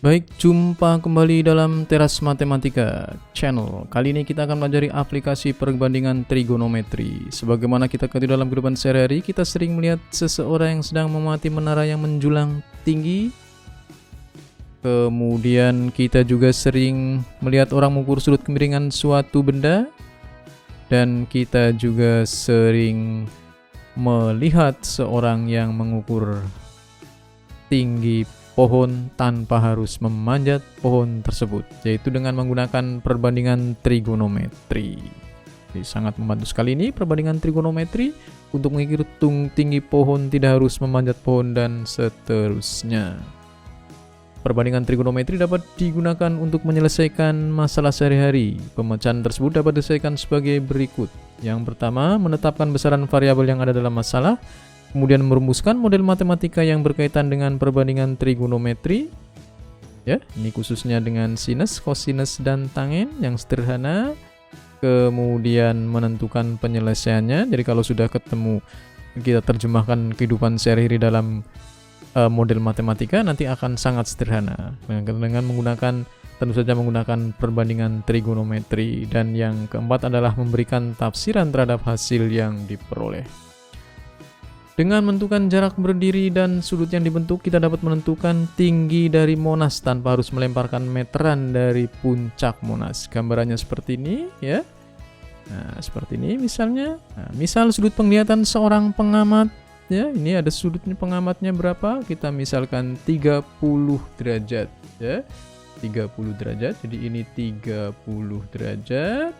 Baik, jumpa kembali dalam Teras Matematika Channel. Kali ini kita akan mempelajari aplikasi perbandingan trigonometri. Sebagaimana kita ketahui dalam kehidupan sehari-hari, kita sering melihat seseorang yang sedang mengamati menara yang menjulang tinggi. Kemudian kita juga sering melihat orang mengukur sudut kemiringan suatu benda. Dan kita juga sering melihat seorang yang mengukur tinggi pohon tanpa harus memanjat pohon tersebut, yaitu dengan menggunakan perbandingan trigonometri. Jadi sangat membantu sekali ini perbandingan trigonometri untuk menghitung tinggi pohon, tidak harus memanjat pohon dan seterusnya. Perbandingan trigonometri dapat digunakan untuk menyelesaikan masalah sehari-hari. Pemecahan tersebut dapat diselesaikan sebagai berikut. Yang pertama, menetapkan besaran variabel yang ada dalam masalah. Kemudian merumuskan model matematika yang berkaitan dengan perbandingan trigonometri. Ya, ini khususnya dengan sinus, kosinus, dan tangen yang sederhana. Kemudian menentukan penyelesaiannya. Jadi kalau sudah ketemu, kita terjemahkan kehidupan sehari-hari dalam model matematika, nanti akan sangat sederhana. Dengan menggunakan, tentu saja menggunakan perbandingan trigonometri. Dan yang keempat adalah memberikan tafsiran terhadap hasil yang diperoleh. Dengan menentukan jarak berdiri dan sudut yang dibentuk, kita dapat menentukan tinggi dari Monas tanpa harus melemparkan meteran dari puncak Monas. Gambarannya seperti ini, ya. Nah, seperti ini misalnya. Nah, misal sudut penglihatan seorang pengamat, ya. Ini ada sudutnya pengamatnya berapa? Kita misalkan 30 derajat, ya. 30 derajat. Jadi ini 30 derajat.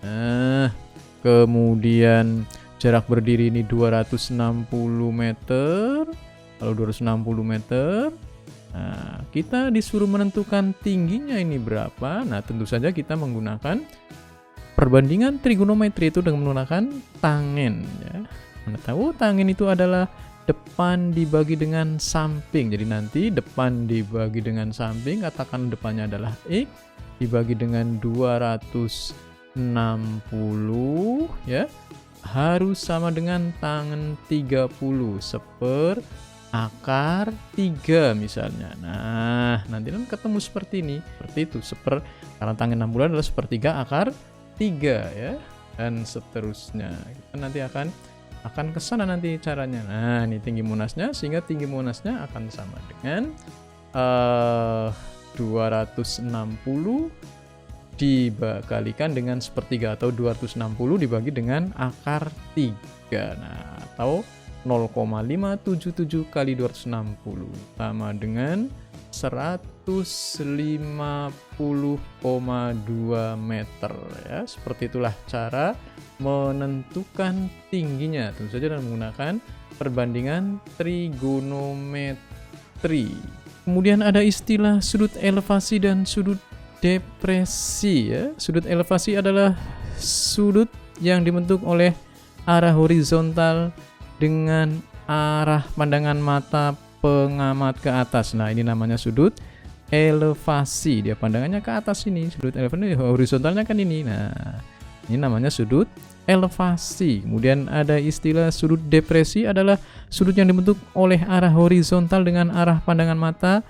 Nah, kemudian jarak berdiri ini 260 meter. Kalau 260 meter, nah, kita disuruh menentukan tingginya ini berapa. Nah, tentu saja kita menggunakan perbandingan trigonometri itu dengan menggunakan tangen. Ya. Anda tahu tangen itu adalah depan dibagi dengan samping. Jadi nanti depan dibagi dengan samping, katakan depannya adalah X, dibagi dengan 260, ya. Harus sama dengan tangen 30 seperakar 3 misalnya. Nah, nanti kan ketemu seperti ini. Seperti itu, karena tangen 60 adalah sepertiga akar 3, ya. Dan seterusnya. Kita nanti akan ke sana nanti caranya. Nah, ini tinggi Monasnya, sehingga tinggi Monasnya akan sama dengan 260 dikalikan dengan sepertiga, atau 260 dibagi dengan akar 3. Nah, atau 0,577 kali 260 sama dengan 150,2 meter, ya. Seperti itulah cara menentukan tingginya, tentu saja dengan menggunakan perbandingan trigonometri. Kemudian ada istilah sudut elevasi dan sudut depresi, ya. Sudut elevasi adalah sudut yang dibentuk oleh arah horizontal dengan arah pandangan mata pengamat ke atas. Nah, ini namanya sudut elevasi. Dia pandangannya ke atas ini. Sudut elevasi horizontalnya kan ini. Nah, ini namanya sudut elevasi. Kemudian ada istilah sudut depresi, adalah sudut yang dibentuk oleh arah horizontal dengan arah pandangan mata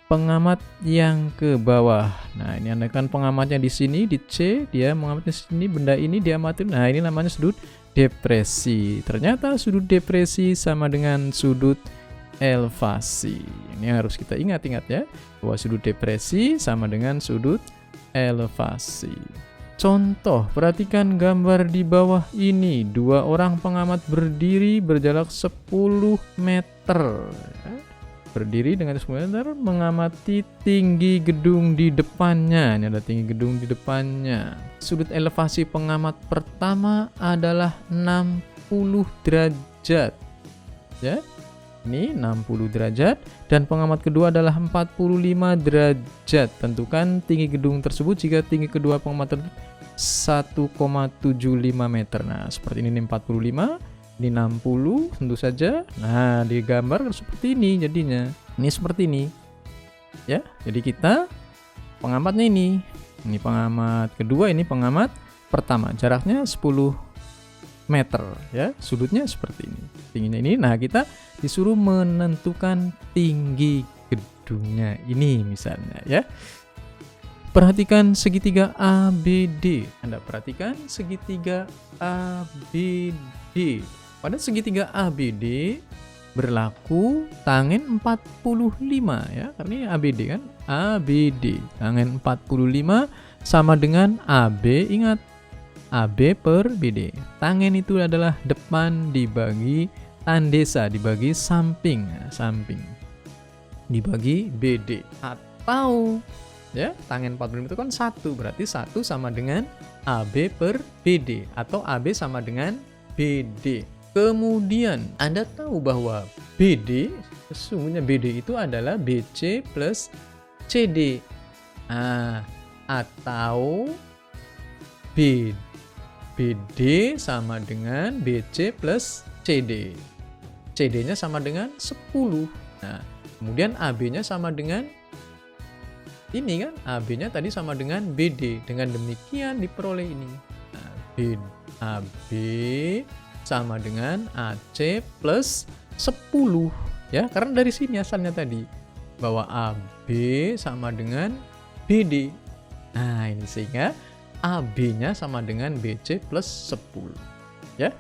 pengamat yang ke bawah. Nah, ini Anda kan pengamatnya di sini, di C, dia mengamatnya di sini, benda ini diamatin. Nah, ini namanya sudut depresi. Ternyata sudut depresi sama dengan sudut elevasi. Ini harus kita ingat-ingat, ya, bahwa sudut depresi sama dengan sudut elevasi. Contoh, perhatikan gambar di bawah ini. Dua orang pengamat berdiri berjarak 10 meter. Berdiri dengan 10 meter mengamati tinggi gedung di depannya. Ini ada tinggi gedung di depannya. Sudut elevasi pengamat pertama adalah 60 derajat. Ya. Ini 60 derajat, dan pengamat kedua adalah 45 derajat. Tentukan tinggi gedung tersebut jika tinggi kedua pengamat tersebut 1,75 meter. Nah, seperti ini 45. Ini 60 tentu saja. Nah, digambar seperti ini jadinya. Ini seperti ini. Ya, jadi kita pengamatnya ini. Ini pengamat kedua, ini pengamat pertama. Jaraknya 10 meter, ya. Sudutnya seperti ini. Tingginya ini. Nah, kita disuruh menentukan tinggi gedungnya ini misalnya ya. Perhatikan segitiga ABD. Anda perhatikan segitiga ABD. Pada segitiga ABD berlaku tangen 45 ya. Karena ini ABD kan. ABD. Tangen 45 sama dengan AB. Ingat, AB per BD. Tangen itu adalah depan dibagi tandesa, dibagi samping. Samping. Dibagi BD. Atau ya, tangen 45 itu kan 1, berarti 1 sama dengan AB per BD atau AB sama dengan BD. Kemudian Anda tahu bahwa BD, sesungguhnya BD itu adalah BC plus CD. Atau BD sama dengan BC plus CD. CD-nya sama dengan 10. Nah, kemudian AB-nya sama dengan ini kan, AB-nya tadi sama dengan BD. Dengan demikian diperoleh ini. Nah, AB sama dengan AC plus 10. Ya, karena dari sini asalnya tadi. Bahwa AB sama dengan BD. Nah, ini sehingga AB-nya sama dengan BC plus 10. Ya.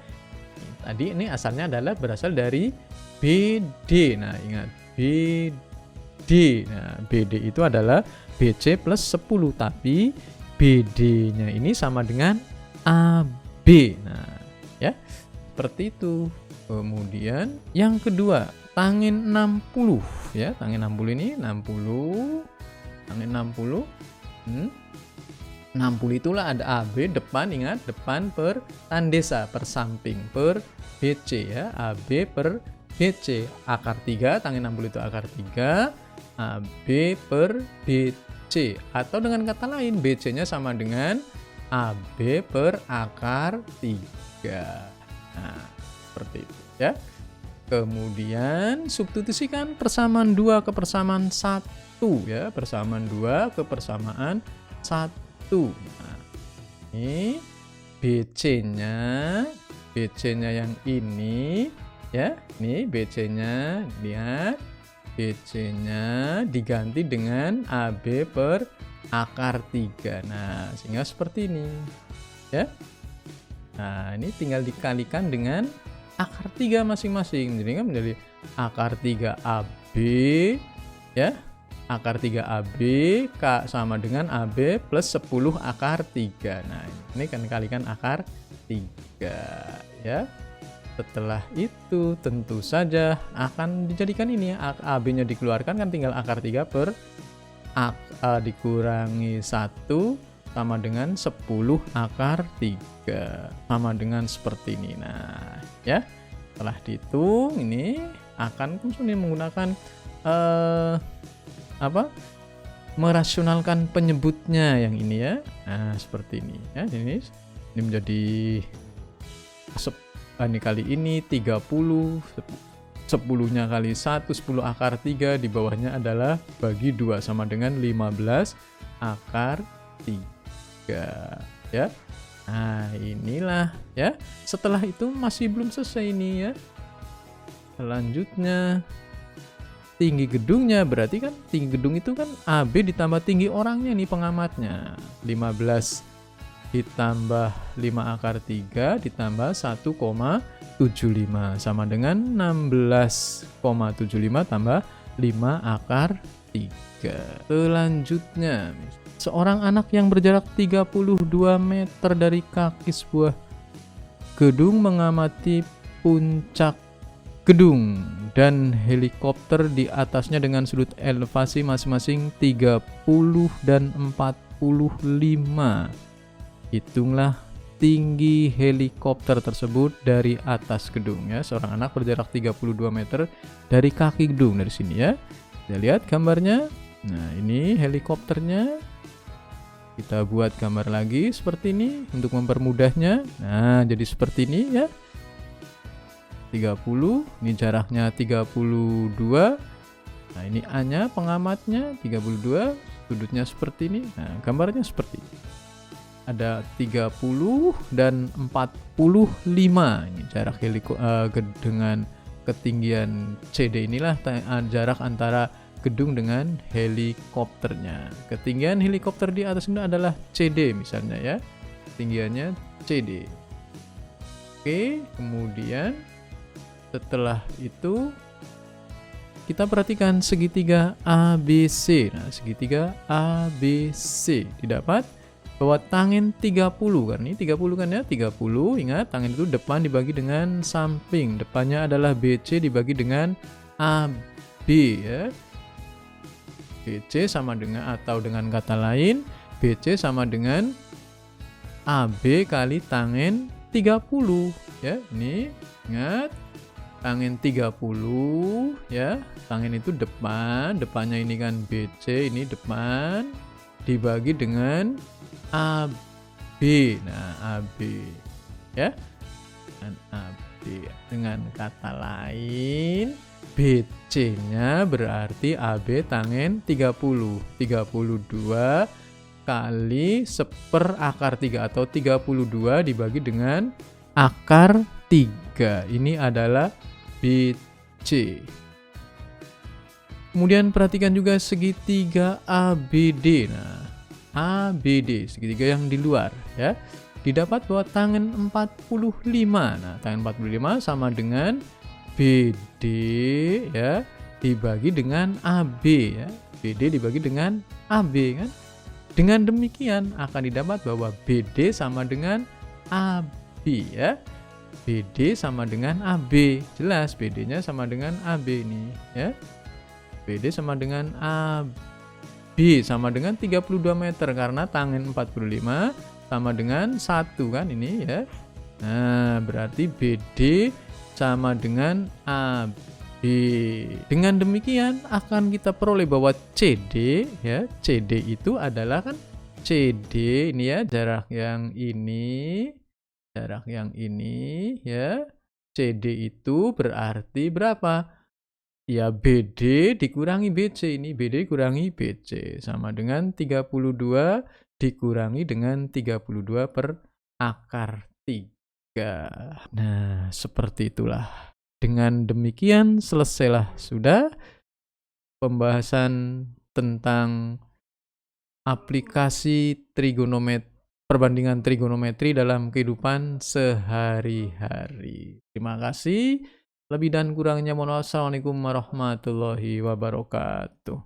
Tadi ini asalnya adalah berasal dari BD. Nah, ingat. BD. Nah, BD itu adalah BC plus 10, tapi BD-nya ini sama dengan AB. Nah, ya. Seperti itu. Kemudian yang kedua, tangen 60 ya. Tangen 60 ini 60. Tangen 60. 60 itulah ada AB depan, ingat, depan per tandesa, per samping, per BC ya. AB per BC. Akar 3, tangen 60 itu akar 3. AB per BC, atau dengan kata lain BC-nya sama dengan AB per akar 3. Nah, seperti itu ya. Kemudian substitusikan persamaan 2 ke persamaan 1 ya. Persamaan 2 ke persamaan 1. Nah, ini BC-nya yang ini ya. Ini BC-nya, lihat. BC-nya diganti dengan AB per akar 3. Nah, sehingga seperti ini. Ya. Nah, ini tinggal dikalikan dengan akar 3 masing-masing. Jadi kan menjadi akar 3 AB ya. Akar 3 AB K sama dengan AB plus 10 akar 3. Nah, ini kan kalikan akar 3 ya. Setelah itu tentu saja akan dijadikan ini ya, AB-nya dikeluarkan kan tinggal akar 3 per dikurangi 1 sama dengan 10 akar 3. Sama dengan seperti ini. Nah, ya. Setelah dihitung ini akan menggunakan merasionalkan penyebutnya yang ini ya. Nah, seperti ini ya. Ini menjadi ini kali ini 30, 10-nya kali 1, 10 akar 3, di bawahnya adalah bagi 2 sama dengan 15 akar 3 ya. Nah, inilah ya. Setelah itu masih belum selesai ini ya. Selanjutnya tinggi gedungnya, berarti kan tinggi gedung itu kan AB ditambah tinggi orangnya nih, pengamatnya. 15 ditambah 5 akar 3 ditambah 1,75 sama dengan 16,75 tambah 5 akar 3. Selanjutnya, seorang anak yang berjarak 32 meter dari kaki sebuah gedung mengamati puncak gedung dan helikopter di atasnya dengan sudut elevasi masing-masing 30 dan 45. Hitunglah tinggi helikopter tersebut dari atas gedung ya. Seorang anak berjarak 32 meter dari kaki gedung, dari sini ya. Kita lihat gambarnya. Nah, ini helikopternya. Kita buat gambar lagi seperti ini untuk mempermudahnya. Nah, jadi seperti ini ya. 30, ini jaraknya 32. Nah, ini A-nya, pengamatnya 32, sudutnya seperti ini. Nah, gambarnya seperti ini. Ada 30 dan 45. Ini jarak dengan ketinggian CD inilah jarak antara gedung dengan helikopternya. Ketinggian helikopter di atas benda adalah CD misalnya ya. Ketinggiannya CD. Oke, kemudian setelah itu kita perhatikan segitiga ABC. Nah, segitiga ABC didapat bahwa tangen 30 kan, ini 30 kan ya, 30. Ingat, tangen itu depan dibagi dengan samping. Depannya adalah BC dibagi dengan AB ya. BC sama dengan, atau dengan kata lain, BC sama dengan AB kali tangen 30 ya. Ini ingat, tangen 30 ya. Tangen itu depan, depannya ini kan BC, ini depan dibagi dengan AB. Nah, AB ya. Dengan AB. Dengan kata lain, BC-nya berarti AB tangen 30. 32 kali 1/3 atau 32 dibagi dengan akar 3. Ini adalah BC. Kemudian perhatikan juga segitiga ABD. Nah, ABD, segitiga yang di luar ya. Didapat bahwa tangen 45. Nah, tangen 45 sama dengan BD ya dibagi dengan AB ya. BD dibagi dengan AB kan. Dengan demikian akan didapat bahwa BD sama dengan AB ya. BD sama dengan AB. Jelas BD-nya sama dengan AB nih ya. BD sama dengan AB sama dengan 32 meter karena tangen 45 sama dengan 1 kan ini ya. Nah, berarti BD sama dengan AB. Dengan demikian akan kita peroleh bahwa CD ya, CD itu adalah kan CD ini ya, jarak yang ini ya. CD itu berarti berapa? Ya BD dikurangi BC, ini BD kurangi BC sama dengan 32 dikurangi dengan 32 per akar 3. Nah, seperti itulah. Dengan demikian selesailah sudah pembahasan tentang aplikasi perbandingan trigonometri dalam kehidupan sehari-hari. Terima kasih. Lebih dan kurangnya mohon maaf. Assalamualaikum warahmatullahi wabarakatuh.